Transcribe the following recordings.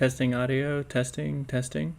Testing audio, testing, testing.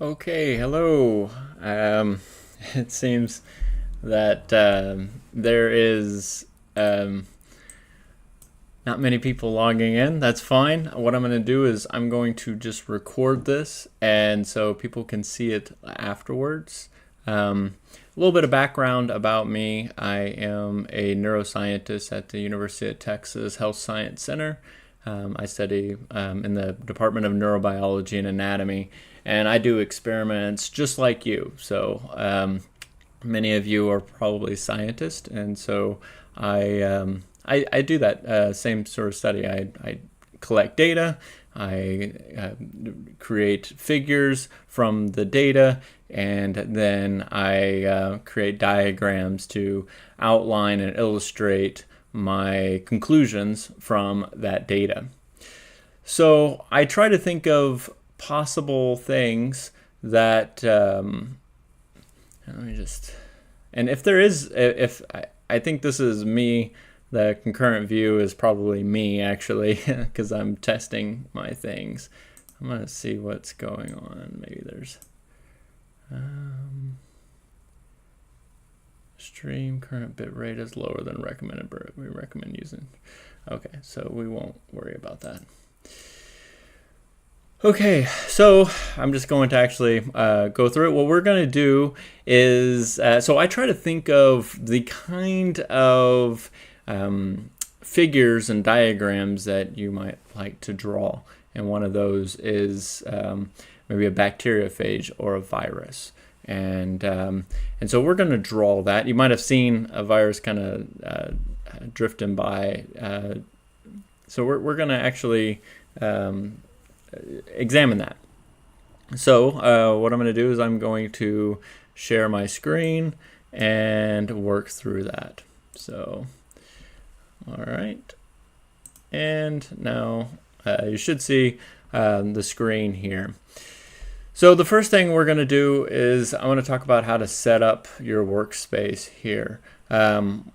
Okay, hello. It seems that there is not many people logging in. That's fine. What I'm going to do is I'm going to just record this, and so people can see it afterwards. A little bit of background about me. I am a neuroscientist at the University of Texas Health Science Center. I study in the Department of Neurobiology and Anatomy, and I do experiments just like you. So many of you are probably scientists, and so I do that same sort of study. I collect data, I create figures from the data, and then I create diagrams to outline and illustrate my conclusions from that data. So I try to think of possible things that let me just, and if there is, if I think this is me, the concurrent view is probably me actually, because I'm testing my things. I'm gonna see what's going on. Maybe there's stream current bitrate is lower than recommended, but we recommend using. Okay, so we won't worry about that. Okay, so I'm just going to actually go through it. What we're going to do is, so I try to think of the kind of figures and diagrams that you might like to draw. And one of those is maybe a bacteriophage or a virus. And so we're going to draw that. You might have seen a virus kind of drifting by. So we're going to actually examine that. So what I'm going to do is I'm going to share my screen and work through that. So, all right. And now you should see the screen here. So the first thing we're going to do is I want to talk about how to set up your workspace here.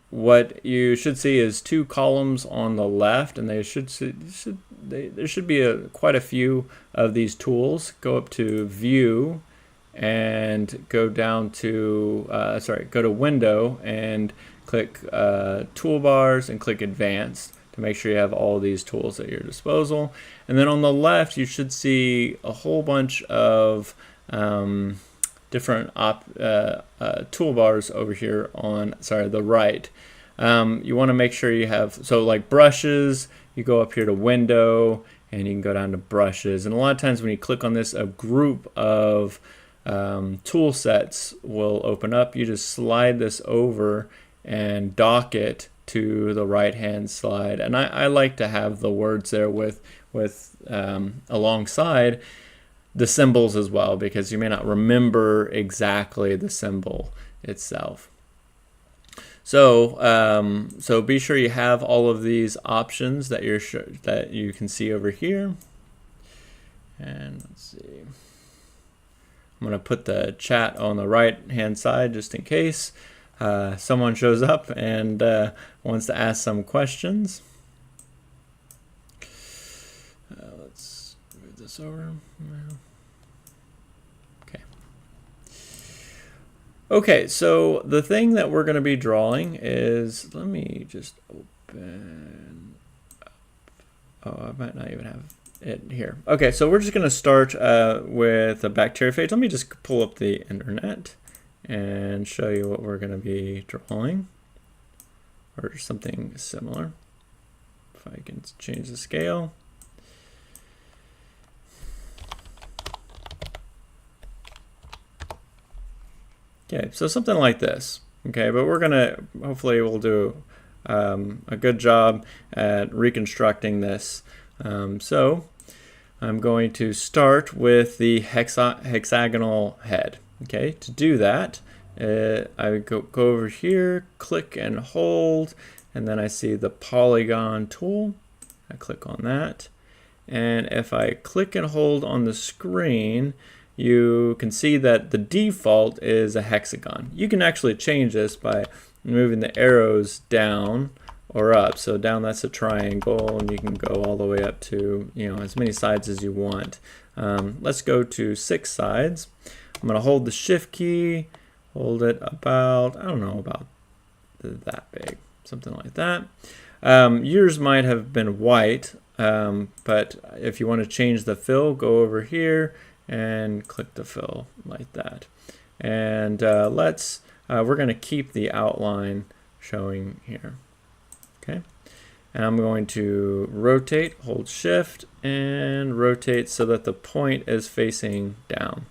What you should see is two columns on the left, and they there should be quite a few of these tools. Go up to View and go down to go to Window and click Toolbars and click Advanced to make sure you have all these tools at your disposal. And then on the left, you should see a whole bunch of different toolbars over here on the right. You want to make sure you have, so like brushes, you go up here to Window and you can go down to Brushes. And a lot of times when you click on this, a group of tool sets will open up. You just slide this over and dock it to the right hand slide. And I like to have the words there with alongside the symbols as well, because you may not remember exactly the symbol itself. So so be sure you have all of these options that that you can see over here. And let's see. I'm going to put the chat on the right hand side just in case someone shows up and wants to ask some questions. Let's move this over. Okay, so the thing that we're going to be drawing is, let me just open up. Oh, I might not even have it here. Okay, so we're just going to start with a bacteriophage. Let me just pull up the internet and show you what we're going to be drawing, or something similar. If I can change the scale. Okay, so something like this. Okay, but we're gonna, hopefully we'll do a good job at reconstructing this. So I'm going to start with the hexagonal head. Okay, to do that, I go over here, click and hold, and then I see the polygon tool. I click on that. And if I click and hold on the screen, you can see that the default is a hexagon. You can actually change this by moving the arrows down or up. So down, that's a triangle, and you can go all the way up to, you know, as many sides as you want. Let's go to 6 sides. I'm going to hold the shift key, hold it about, I don't know, about that big, something like that. Yours might have been white, but if you want to change the fill, go over here and click the fill like that. And we're going to keep the outline showing here. Okay. And I'm going to rotate, hold shift, and rotate so that the point is facing down.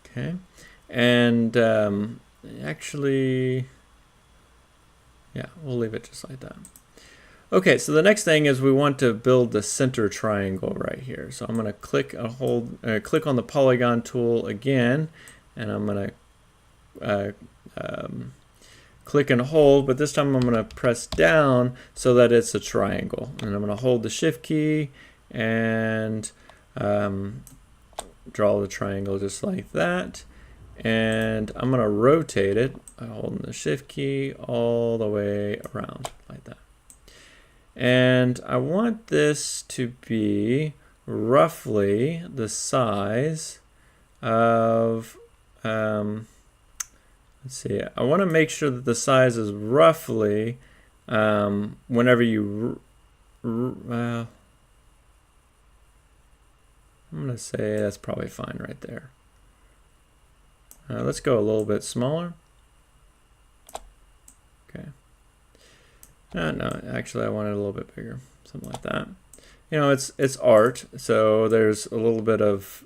Okay. And actually, yeah, we'll leave it just like that. Okay, so the next thing is we want to build the center triangle right here. So I'm going to click on the polygon tool again, and I'm going to click and hold, but this time I'm going to press down so that it's a triangle. And I'm going to hold the shift key and draw the triangle just like that. And I'm going to rotate it by holding the shift key all the way around like that. And I want this to be roughly the size of, let's see, I want to make sure that the size is roughly, whenever you, I'm going to say that's probably fine right there. Let's go a little bit smaller. Okay. No, actually I want it a little bit bigger, something like that. You know, it's art, so there's a little bit of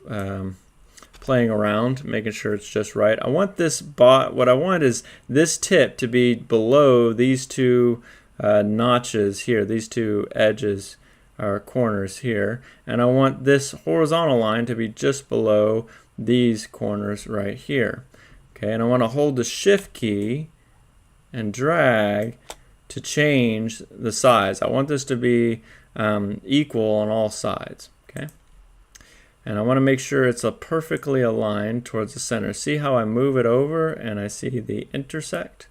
playing around, making sure it's just right. I want this what I want is this tip to be below these two notches here, these two edges or corners here, and I want this horizontal line to be just below these corners right here. Okay, and I want to hold the shift key and drag to change the size. I want this to be equal on all sides. Okay, and I want to make sure it's perfectly aligned towards the center. See how I move it over and I see the intersect?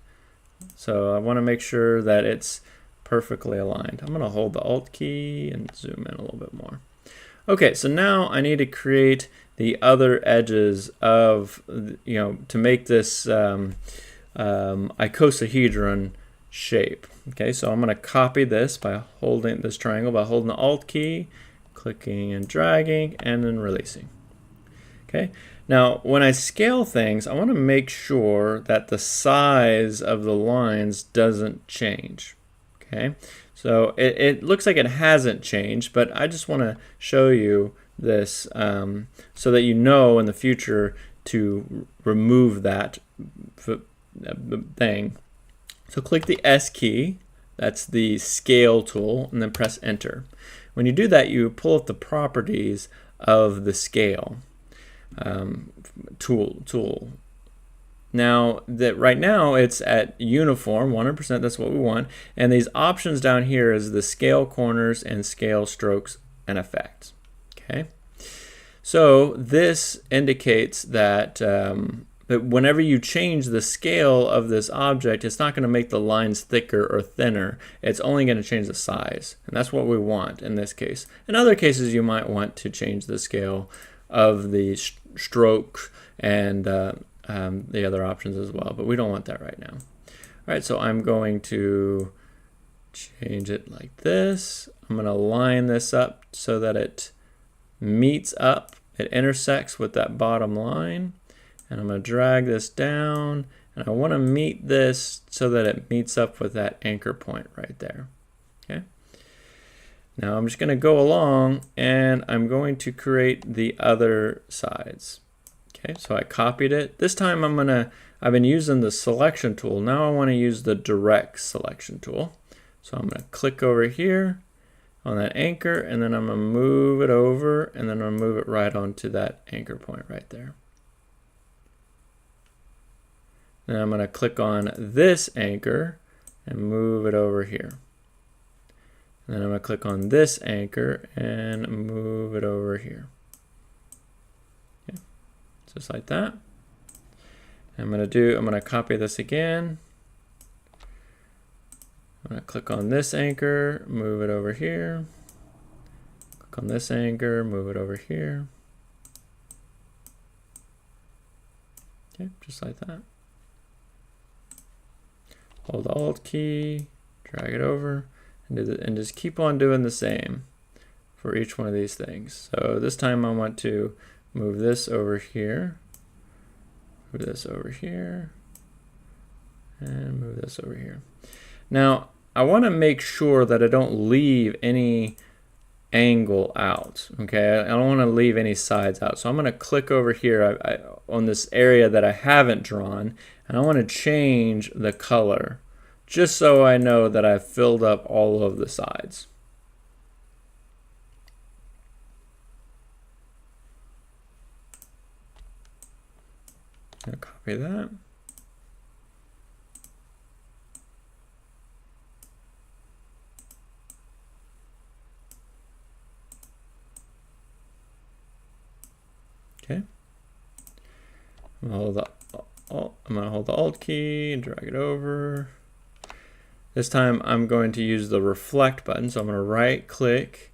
So I want to make sure that it's perfectly aligned. I'm going to hold the Alt key and zoom in a little bit more. Okay, so now I need to create the other edges of, you know, to make this icosahedron shape. Okay, so I'm going to copy this by holding this triangle by holding the Alt key, clicking and dragging, and then releasing. Okay, now when I scale things, I want to make sure that the size of the lines doesn't change. Okay, so it looks like it hasn't changed, but I just want to show you this so that you know in the future to remove that thing. So click the S key, that's the scale tool, and then press enter. When you do that, you pull up the properties of the scale tool. Now that right now it's at uniform 100%, that's what we want, and these options down here is the scale corners and scale strokes and effects. Okay, so this indicates that but whenever you change the scale of this object, it's not going to make the lines thicker or thinner. It's only going to change the size, and that's what we want in this case. In other cases, you might want to change the scale of the stroke and the other options as well, but we don't want that right now. All right, so I'm going to change it like this. I'm going to line this up so that it meets up, it intersects with that bottom line. And I'm going to drag this down, and I want to meet this so that it meets up with that anchor point right there. Okay. Now I'm just going to go along, and I'm going to create the other sides. Okay, so I copied it. This time I've been using the selection tool. Now I want to use the direct selection tool. So I'm going to click over here on that anchor, and then I'm going to move it over, and then I'm going to move it right onto that anchor point right there. Then I'm going to click on this anchor and move it over here. And then I'm going to click on this anchor and move it over here. Okay. Just like that. I'm going to copy this again. I'm going to click on this anchor, move it over here. Click on this anchor, move it over here. Okay, just like that. Hold the Alt key, drag it over, and just keep on doing the same for each one of these things. So this time I want to move this over here, move this over here, and move this over here. Now, I want to make sure that I don't leave any angle out, okay? I don't want to leave any sides out. So I'm going to click over here on this area that I haven't drawn, and I want to change the color just so I know that I've filled up all of the sides. I'll copy that. Okay. I'm gonna hold the Alt key and drag it over. This time I'm going to use the reflect button. So I'm going to right click,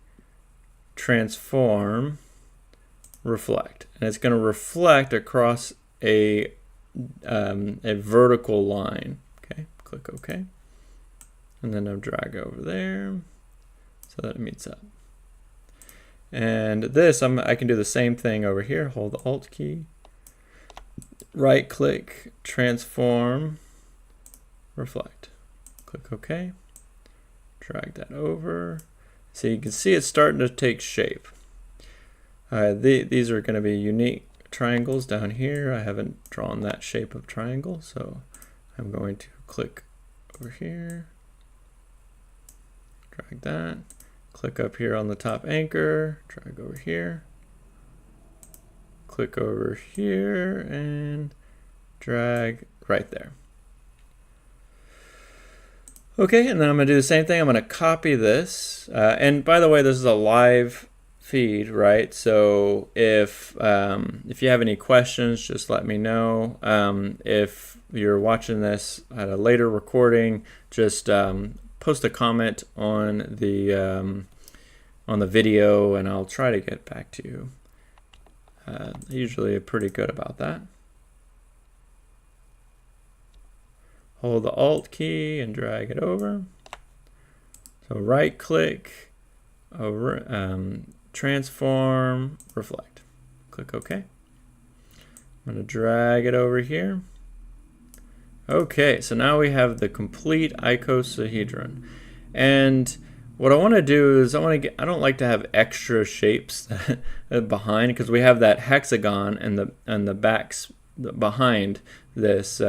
transform, reflect. And it's going to reflect across a vertical line. Okay, click OK. And then I'll drag over there so that it meets up. And this, I can do the same thing over here. Hold the Alt key, right click, transform, reflect. Click OK. Drag that over. So you can see it's starting to take shape. These are going to be unique triangles down here. I haven't drawn that shape of triangle, so I'm going to click over here, drag that. Click up here on the top anchor, drag over here, click over here, and drag right there. Okay, and then I'm going to do the same thing. I'm going to copy this. And by the way, this is a live feed, right? So if you have any questions, just let me know. If you're watching this at a later recording, just post a comment on the video, and I'll try to get back to you. Usually pretty good about that. Hold the Alt key and drag it over. So right click, transform, reflect. Click OK. I'm going to drag it over here. Okay, so now we have the complete icosahedron. And what I want to do is I don't like to have extra shapes behind, because we have that hexagon and the backs behind this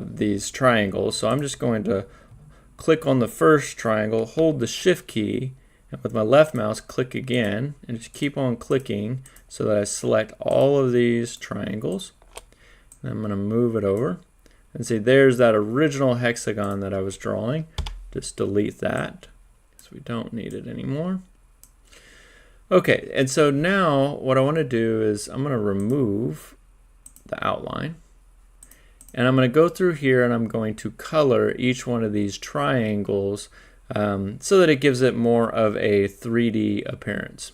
these triangles. So I'm just going to click on the first triangle, hold the Shift key, and with my left mouse click again, and just keep on clicking so that I select all of these triangles. And I'm going to move it over, and see there's that original hexagon that I was drawing. Just delete that because we don't need it anymore. Okay, and so now what I want to do is I'm going to remove the outline, and I'm going to go through here and I'm going to color each one of these triangles so that it gives it more of a 3D appearance.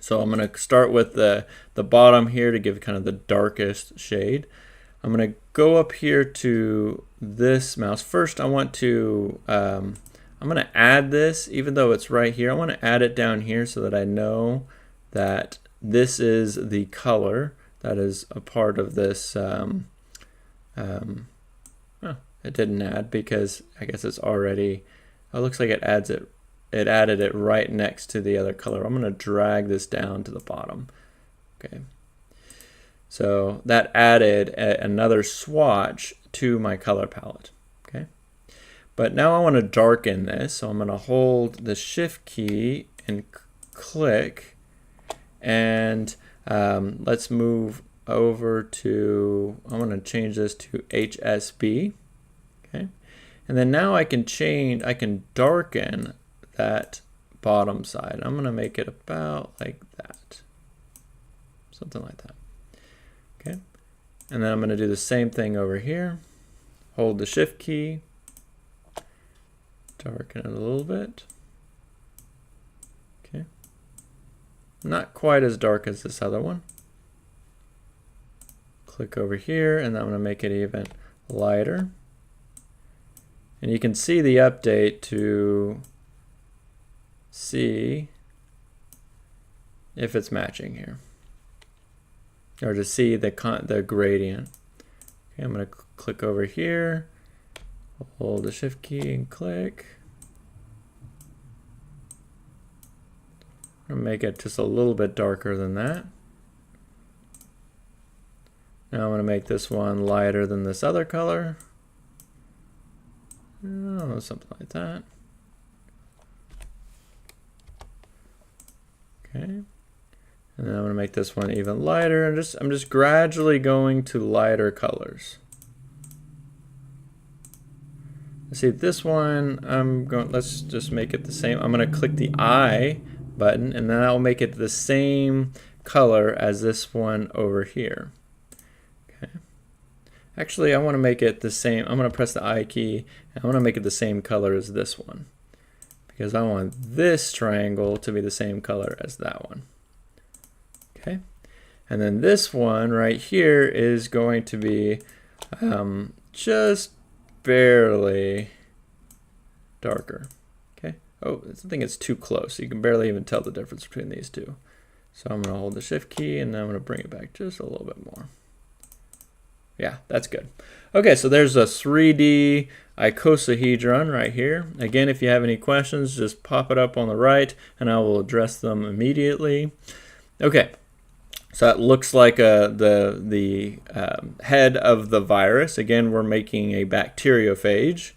So I'm going to start with the bottom here to give kind of the darkest shade. I'm going to go up here to this mouse. First I want to, I'm going to add this, even though it's right here. I want to add it down here so that I know that this is the color that is a part of this. Oh, it didn't add because I guess it's already, it looks like it adds it. It added it right next to the other color. I'm going to drag this down to the bottom. Okay. So that added another swatch to my color palette. Okay. But now I want to darken this. So I'm going to hold the Shift key and click, and let's move over to, I want to change this to HSB. Okay. And then now I can darken that bottom side. I'm going to make it about like that. Something like that. Okay. And then I'm going to do the same thing over here. Hold the Shift key, darken it a little bit. Okay. Not quite as dark as this other one. Click over here, and I'm going to make it even lighter. And you can see the update to see if it's matching here, or to see the gradient. Okay, I'm going to click over here, hold the shift key and click. I'm going to make it just a little bit darker than that. Now I'm going to make this one lighter than this other color. Oh, something like that. Okay. And then I'm going to make this one even lighter. I'm just gradually going to lighter colors. See, this one, let's just make it the same. I'm going to click the I button, and then I'll make it the same color as this one over here. Okay. Actually, I want to make it the same. I'm going to press the I key, and I want to make it the same color as this one, because I want this triangle to be the same color as that one. Okay. And then this one right here is going to be just barely darker. Okay. Oh, I think it's too close. You can barely even tell the difference between these two. So I'm going to hold the shift key, and then I'm going to bring it back just a little bit more. Yeah, that's good. Okay, so there's a 3D icosahedron right here. Again, if you have any questions, just pop it up on the right, and I will address them immediately. Okay, so that looks like the head of the virus. Again, we're making a bacteriophage,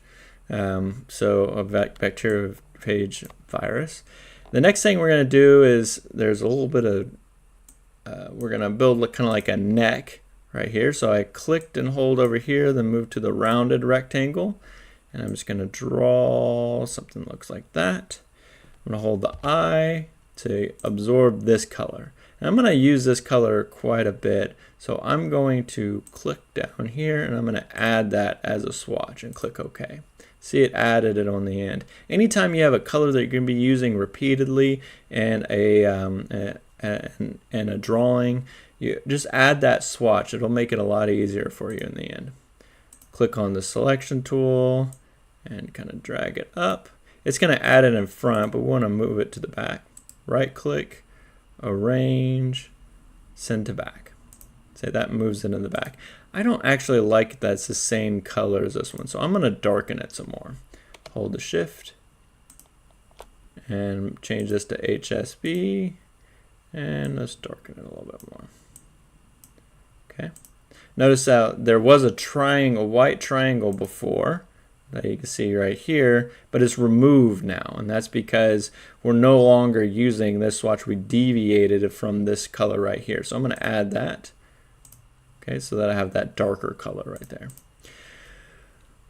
so a bacteriophage virus. The next thing we're going to do is there's a little bit of, we're going to build kind of like a neck right here. So I clicked and hold over here, then move to the rounded rectangle, and I'm just going to draw something that looks like that. I'm going to hold the I to absorb this color. And I'm going to use this color quite a bit, so I'm going to click down here, and I'm going to add that as a swatch and click OK. See, it added it on the end. Anytime you have a color that you're going to be using repeatedly and a drawing, you just add that swatch. It'll make it a lot easier for you in the end. Click on the selection tool and kind of drag it up. It's going to add it in front, but we want to move it to the back. Right click, arrange, send to back. Say that moves it in the back. I don't actually like that it's the same color as this one, so I'm going to darken it some more. Hold the shift and change this to HSB, and let's darken it a little bit more. Okay. Notice that there was a white triangle before that you can see right here, but it's removed now, and that's because we're no longer using this swatch. We deviated it from this color right here. So I'm going to add that. Okay, so that I have that darker color right there.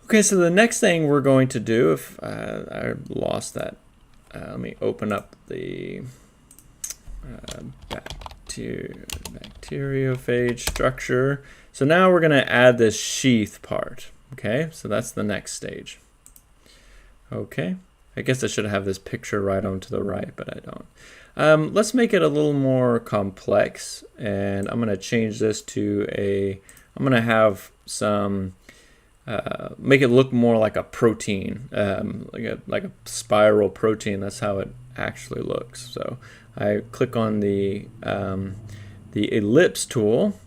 Okay, so the next thing we're going to do, if I lost that, let me open up the bacteriophage structure. So now we're going to add this sheath part. Okay, so that's the next stage. Okay, I guess I should have this picture right on to the right, but I don't. Let's make it a little more complex, and I'm going to change this to I'm going to have some, make it look more like a protein, like a spiral protein. That's how it actually looks. So I click on the ellipse tool,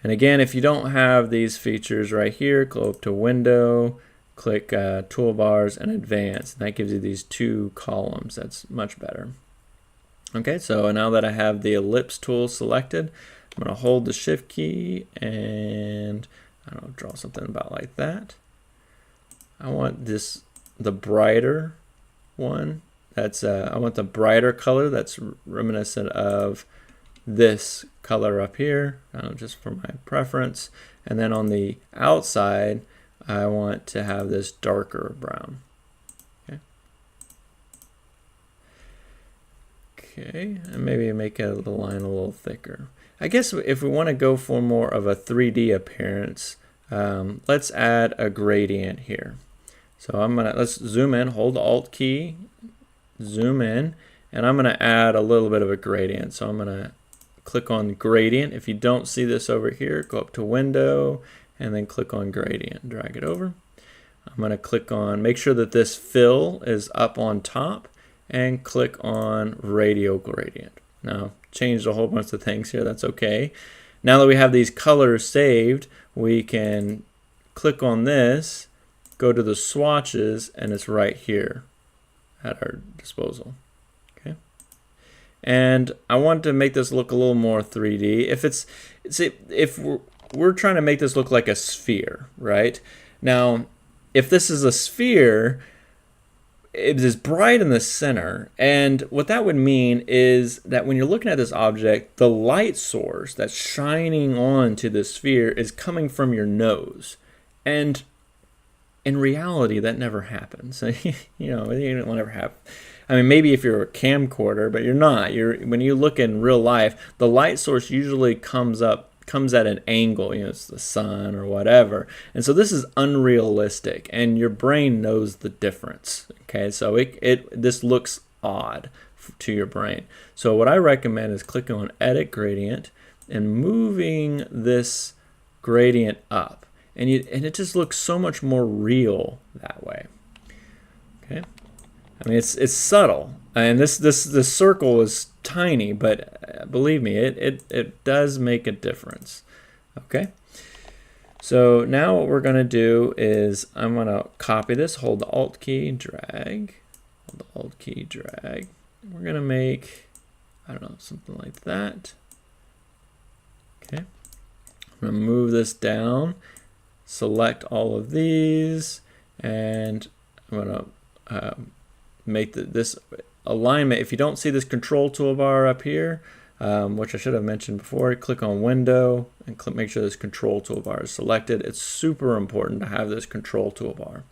and again, if you don't have these features right here, go up to Window, click Toolbars and Advanced, and that gives you these two columns. That's much better. Okay, so now that I have the ellipse tool selected, I'm going to hold the shift key and I don't know, draw something about like that. I want the brighter one. That's I want the brighter color that's reminiscent of this color up here, just for my preference. And then on the outside, I want to have this darker brown. Okay, and maybe make the line a little thicker. I guess if we want to go for more of a 3D appearance, let's add a gradient here. So let's zoom in, hold the Alt key, zoom in, and I'm gonna add a little bit of a gradient. So I'm gonna click on gradient. If you don't see this over here, go up to Window and then click on gradient, drag it over. I'm gonna click on, make sure that this fill is up on top, and click on radial gradient. Now, changed a whole bunch of things here, that's okay. Now that we have these colors saved, we can click on this, go to the swatches, and it's right here at our disposal. Okay. And I want to make this look a little more 3D. If we're trying to make this look like a sphere, right? Now, if this is a sphere, it is bright in the center, and what that would mean is that when you're looking at this object, the light source that's shining onto the sphere is coming from your nose. And in reality, that never happens. You know, it will never happen. I mean, maybe if you're a camcorder, but you're not. When you look in real life, the light source usually comes at an angle, you know, it's the sun or whatever. And so this is unrealistic, and your brain knows the difference. Okay, so this looks odd to your brain. So what I recommend is clicking on Edit Gradient and moving this gradient up. And it just looks so much more real that way. Okay, I mean it's subtle, and this circle is tiny, but believe me, it does make a difference. Okay, so now what we're gonna do is I'm gonna copy this, hold the Alt key, drag, hold the Alt key, drag. We're gonna make, I don't know, something like that. Okay, I'm gonna move this down, select all of these, and I'm gonna make this alignment. If you don't see this control toolbar up here, which I should have mentioned before, click on Window and make sure this control toolbar is selected. It's super important to have this control toolbar.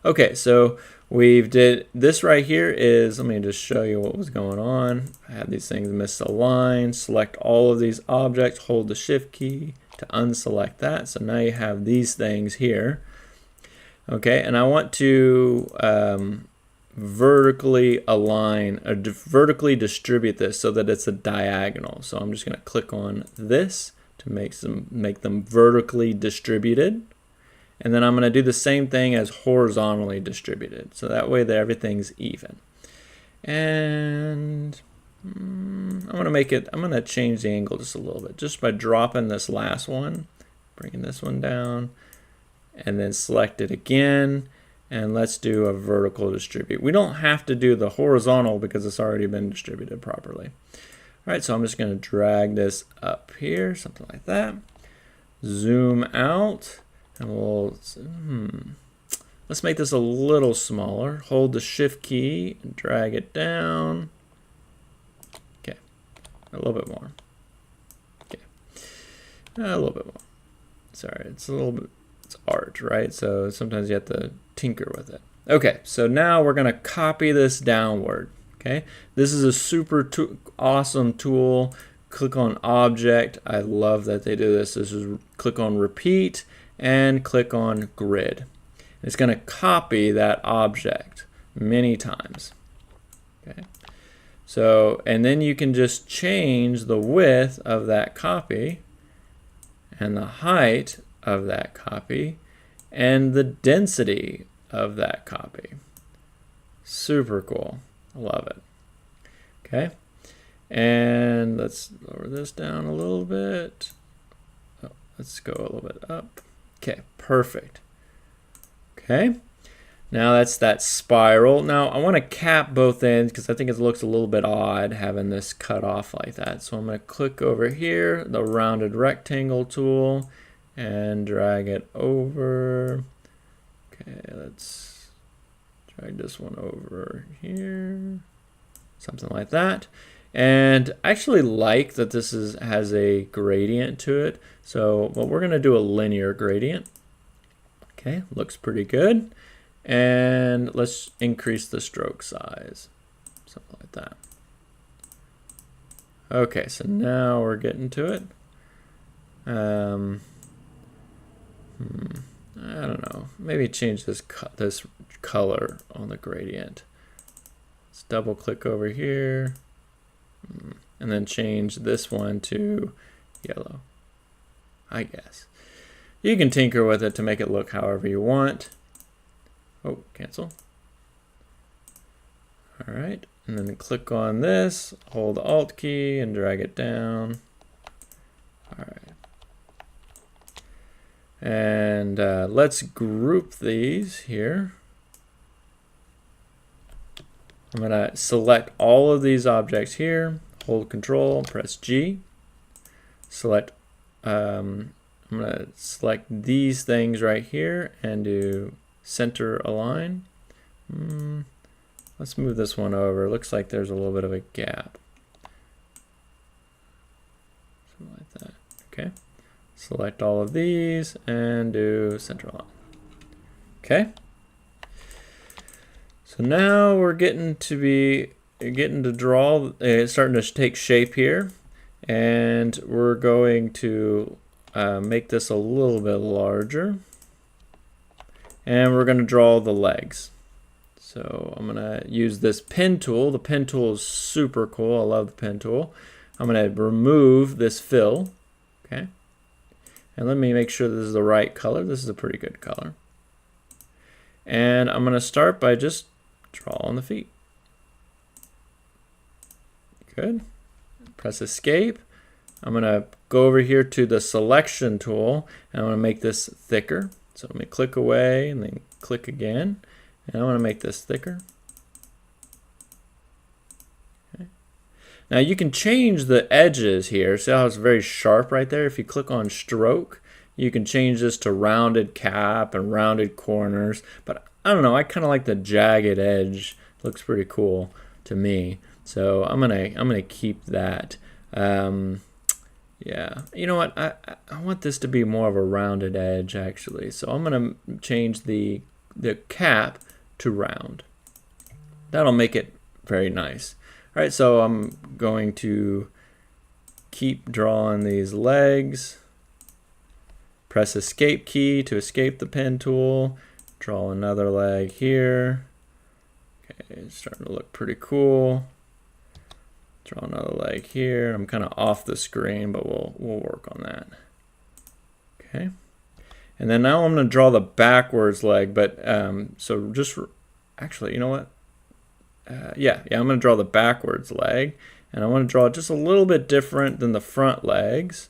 Okay, so we've did this right here is, let me just show you what was going on. I had these things misaligned, select all of these objects, hold the Shift key to unselect that. So now you have these things here. Okay, and I want to vertically align or vertically distribute this so that it's a diagonal. So I'm just going to click on this to make them vertically distributed, and then I'm going to do the same thing as horizontally distributed, so that way that everything's even. And I'm going to change the angle just a little bit, just by dropping this last one, bringing this one down, and then select it again. And let's do a vertical distribute. We don't have to do the horizontal because it's already been distributed properly. All right, so I'm just going to drag this up here, something like that. Zoom out, and let's make this a little smaller. Hold the Shift key and drag it down. Okay, a little bit more. Okay, a little bit more. Sorry, it's a little bit. It's art, right? So sometimes you have to tinker with it. Okay, so now we're going to copy this downward. Okay, this is a super awesome tool. Click on Object. I love that they do this. This is click on Repeat and click on Grid. It's going to copy that object many times. Okay, so and then you can just change the width of that copy and the height of that copy and the density of that copy. Super cool. I love it. Okay, and let's lower this down a little bit. Oh, let's go a little bit up. Okay, perfect. Okay, now that's that spiral. Now I want to cap both ends because I think it looks a little bit odd having this cut off like that. So I'm going to click over here, the rounded rectangle tool, and drag it over. Okay, let's drag this one over here, something like that. And I actually like that this has a gradient to it. So we're going to do a linear gradient. Okay, looks pretty good. And let's increase the stroke size, something like that. Okay, so now we're getting to it. I don't know. Maybe change this color on the gradient. Let's double click over here and then change this one to yellow, I guess. You can tinker with it to make it look however you want. Oh, cancel. All right, and then click on this, hold the Alt key and drag it down. All right. And let's group these here. I'm gonna select all of these objects here, hold Control, press G. Select, I'm gonna select these things right here and do center align. Let's move this one over. Looks like there's a little bit of a gap. Something like that. Okay. Select all of these and do center align. Okay. So now we're getting to draw. It's starting to take shape here, and we're going to make this a little bit larger, and we're going to draw the legs. So I'm going to use this pen tool. The pen tool is super cool. I love the pen tool. I'm going to remove this fill. Okay. And let me make sure this is the right color. This is a pretty good color. And I'm going to start by just drawing the feet. Good. Press escape. I'm going to go over here to the selection tool and I'm going to make this thicker. So let me click away and then click again. And I want to make this thicker. Okay. Now you can change the edges here. See how it's very sharp right there? If you click on stroke, you can change this to rounded cap and rounded corners. But I don't know, I kind of like the jagged edge. Looks pretty cool to me. So I'm gonna keep that. Yeah, you know what? I want this to be more of a rounded edge actually. So I'm gonna change the cap to round. That'll make it very nice. All right, so I'm going to keep drawing these legs. Press escape key to escape the pen tool. Draw another leg here. Okay, it's starting to look pretty cool. Draw another leg here. I'm kind of off the screen, but we'll work on that. Okay. And then now I'm going to draw the backwards leg, but so just actually, you know what? Yeah, I'm going to draw the backwards leg, and I want to draw it just a little bit different than the front legs.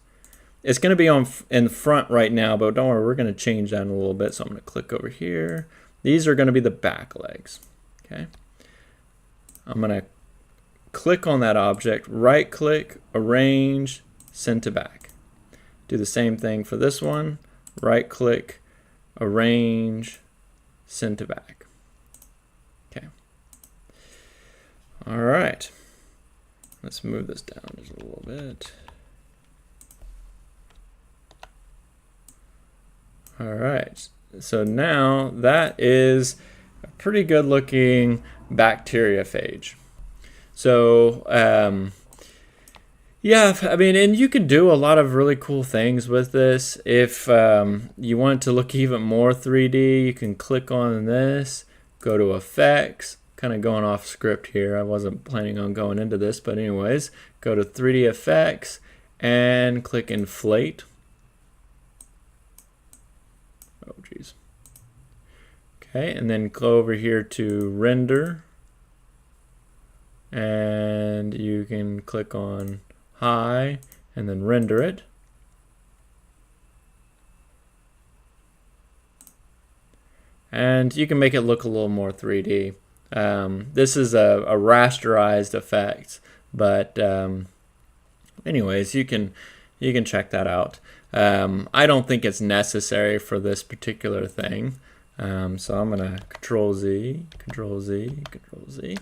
It's going to be in front right now, but don't worry, we're going to change that in a little bit. So I'm going to click over here. These are going to be the back legs. Okay. I'm going to click on that object, right click, arrange, send to back. Do the same thing for this one. Right click, arrange, send to back. Okay. All right. Let's move this down just a little bit. All right. So now that is a pretty good looking bacteriophage. So yeah, I mean, and you can do a lot of really cool things with this. If you want it to look even more 3D, you can click on this, go to effects, kind of going off script here. I wasn't planning on going into this, but anyways, go to 3D effects and click inflate. Oh, geez. Okay, and then go over here to render. And you can click on high and then render it. And you can make it look a little more 3D. This is a rasterized effect, but anyways, you can check that out. I don't think it's necessary for this particular thing. So I'm gonna Control Z, Control Z, Control Z.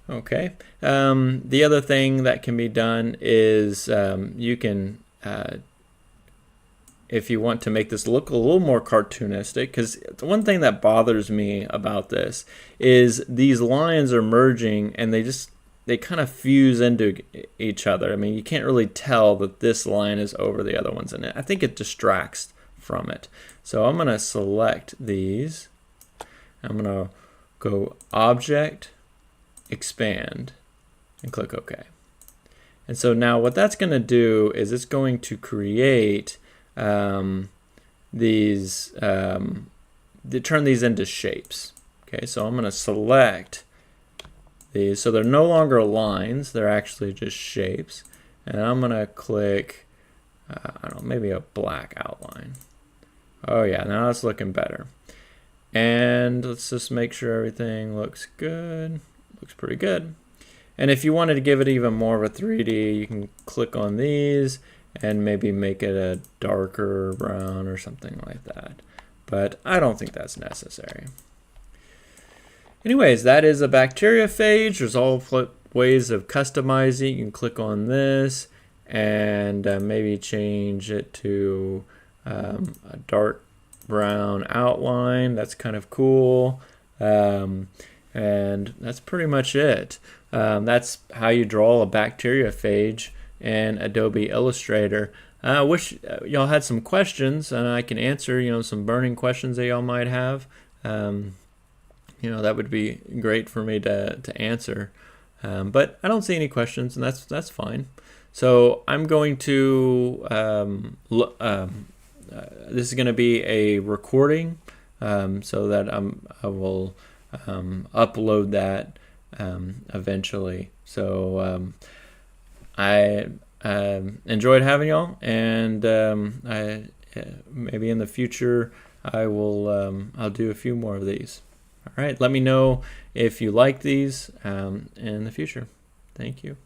Okay. The other thing that can be done is you can, if you want to make this look a little more cartoonistic, because one thing that bothers me about this is these lines are merging and they kind of fuse into each other. I mean, you can't really tell that this line is over the other ones, and I think it distracts from it. So I'm going to select these. I'm going to go Object, Expand, and click OK. And so now what that's going to do is it's going to create these, turn these into shapes. Okay, so I'm going to select these. So they're no longer lines, they're actually just shapes. And I'm going to click, I don't know, maybe a black outline. Oh yeah, now it's looking better. And let's just make sure everything looks good. Looks pretty good. And if you wanted to give it even more of a 3D, you can click on these and maybe make it a darker brown or something like that. But I don't think that's necessary. Anyways, that is a bacteriophage. There's all ways of customizing. You can click on this and maybe change it to a dark brown outline. That's kind of cool. And that's pretty much it. That's how you draw a bacteriophage in Adobe Illustrator. I wish y'all had some questions and I can answer, some burning questions that y'all might have. That would be great for me to answer. But I don't see any questions, and that's fine. So I'm going to this is going to be a recording, so that I will upload that eventually. So I enjoyed having y'all, and maybe in the future I'll do a few more of these. All right, let me know if you like these in the future. Thank you.